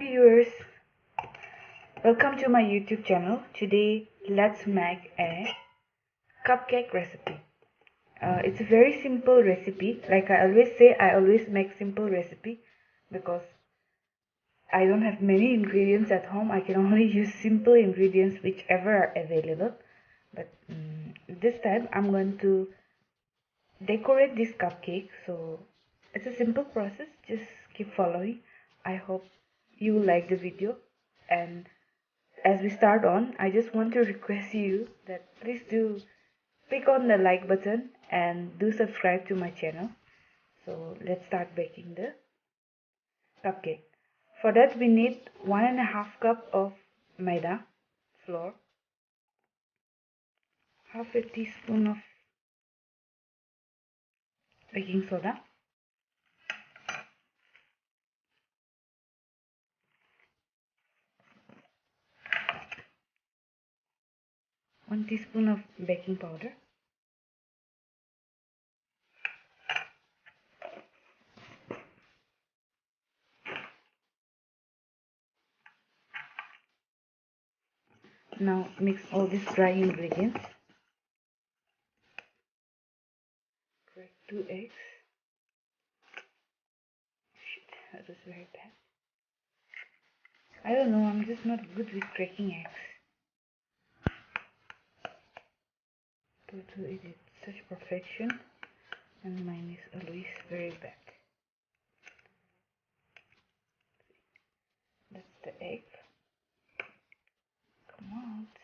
Viewers, welcome to my YouTube channel. Today let's make a cupcake recipe. It's a very simple recipe. Like I always say, I always make simple recipe because I don't have many ingredients at home. I can only use simple ingredients whichever are available. But this time I'm going to decorate this cupcake. So it's a simple process. Just keep following. I hope you like the video. And as we start on, I just want to request you that please do click on the like button and do subscribe to my channel. So let's start baking the cupcake. For that we need 1.5 cup of maida flour, half a teaspoon of baking soda, 1 teaspoon of baking powder, now mix all these dry ingredients, crack 2 eggs, shit, that was very bad. I don't know, I'm just not good with cracking eggs. To do it with such perfection, and mine is always very bad. That's the egg. Come out.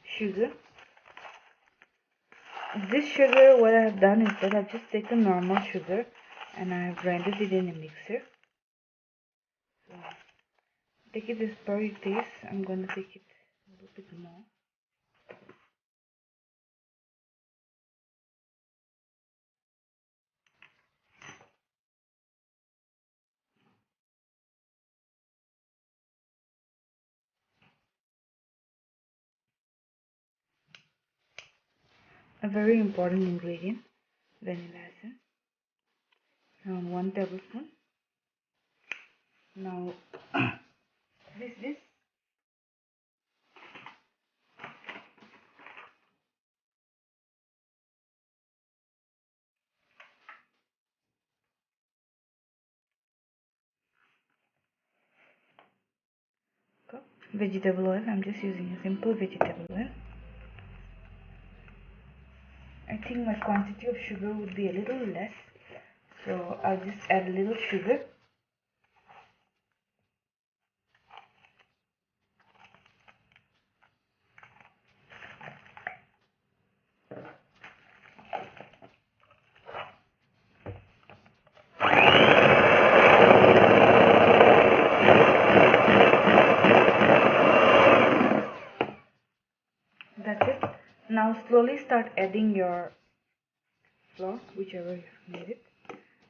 Sugar. This sugar, what I have done is that I've just taken normal sugar and I have grinded it in a mixer. So take it as per your taste. I'm going to take it a little bit more. A very important ingredient, vanilla essence, around 1 tablespoon. Now this cup vegetable oil. I'm just using a simple vegetable oil. I think my quantity of sugar would be a little less, so I'll just add a little sugar. That's it. Now slowly start adding your flour, whichever you've made it.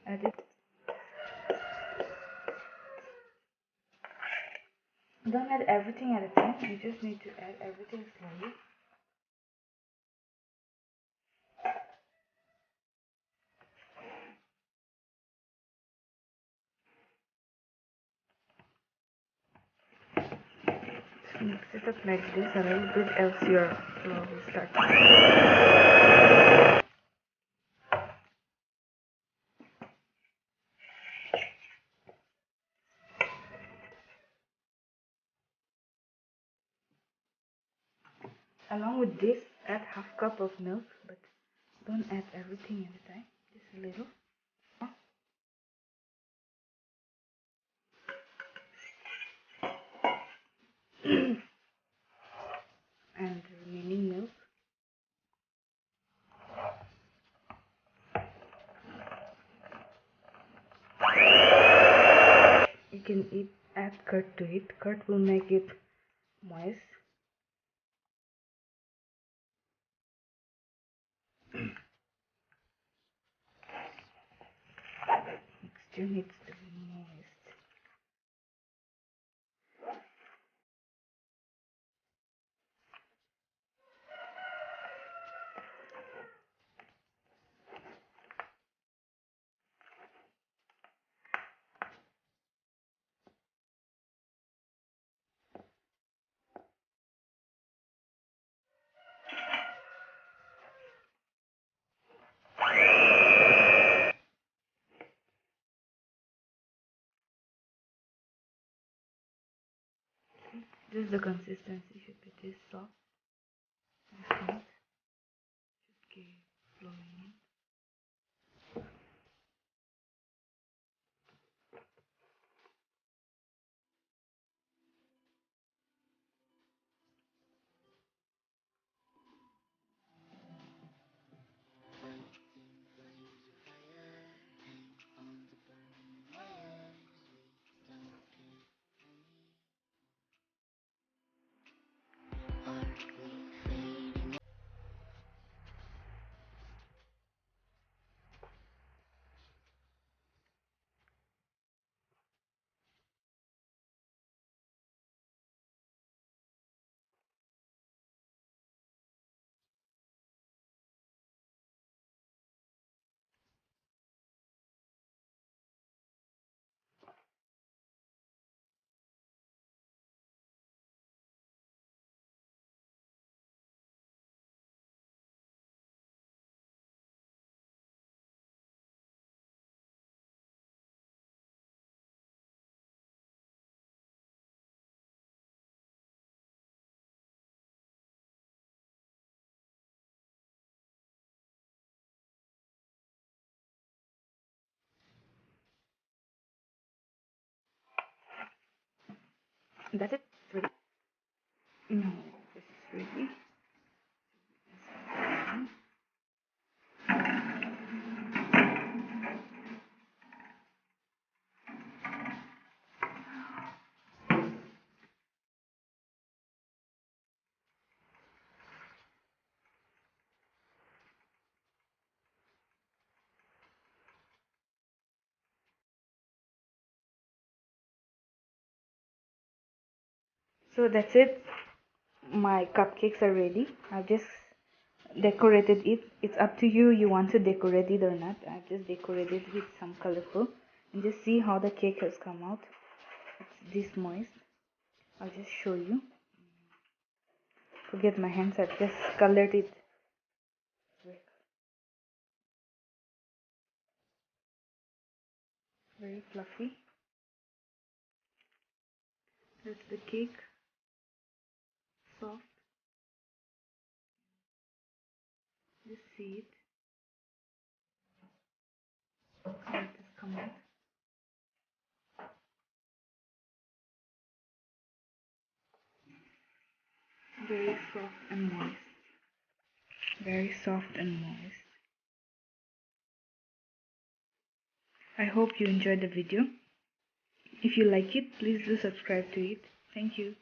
Add it. Don't add everything at a time. You just need to add everything slowly. Mix it up like this a little bit, else your flour will start. Along with this, add half cup of milk, but don't add everything at a time, just a little. And the remaining milk. You can add curd to it. Curd will make it moist. Mixture needs to be moist. Just the consistency should be this soft and smooth. Should keep flowing in. That's it. It's ready. No, this is ready. So that's it. My cupcakes are ready. I've just decorated it. It's up to you. You want to decorate it or not. I've just decorated with some colorful. And just see how the cake has come out. It's this moist. I'll just show you. Forget my hands. I've just colored it. Very fluffy. That's the cake. Soft. Just see it. How it has come out. Very soft and moist. Very soft and moist. I hope you enjoyed the video. If you like it, please do subscribe to it. Thank you.